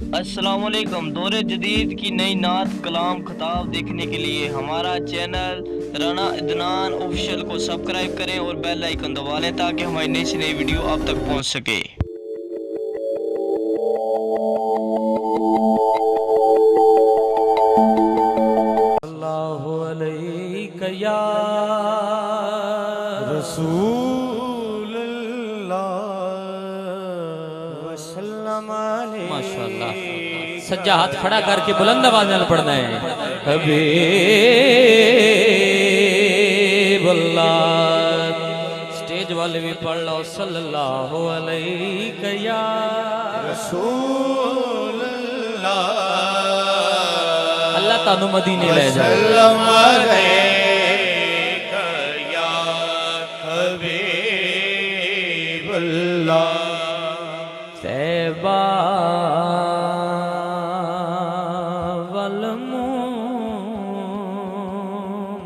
अस्सलामुअलैकुम। दौरे जदीद की नई नात कलाम खताब देखने के लिए हमारा चैनल राना अदनान ऑफिशियल को सब्सक्राइब करें और बेल आइकन दबा लें ताकि हमारी नई से नई वीडियो आप तक पहुंच सके। अल्लाहु अलैका या माशाअल्लाह। सज्जा हाथ खड़ा करके बुलंद आवाज में पढ़ना है। हबीबुल्लाह। स्टेज वाले भी पढ़ लो सल्लल्लाहु अलैहि या रसूलल्लाह। अल्लाह तानु मदीने ले जाए। तैबा वलमू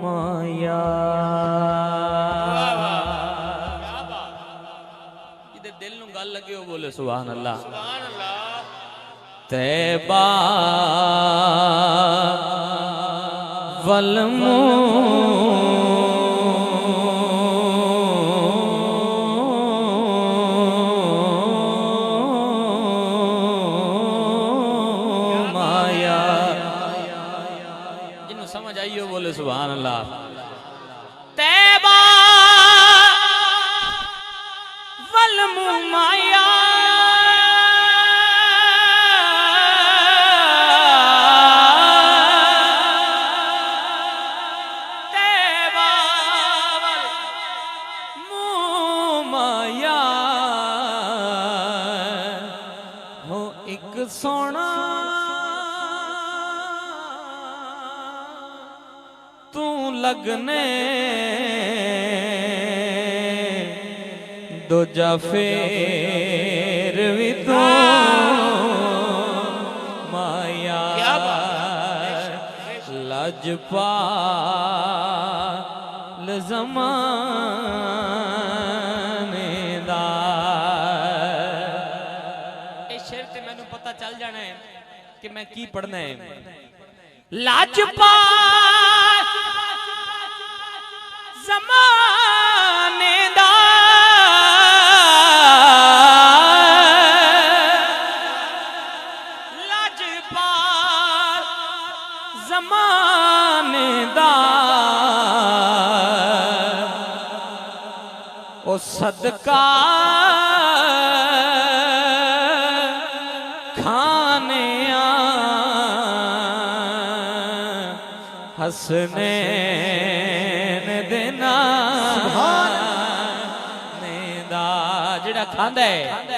माया। जिदे दिल नू गल लगे हो बोले सुभान अल्लाह। तैबा वलमू समझ आई हो बोले सुभान अल्लाह। तैबा वलमू माया। तैबा वलमू माया हो एक सोना तू लगने दूजा फेर भी तू माया। लजपाल ज़माने दा। इस शेर ते मैनू पता चल जाना है कि मैं की पढ़ना है। लजपाल ज़माने दा लजपाल ज़माने दा ओ सदका खाने हसने देना नेदा जड़ा खांदा है।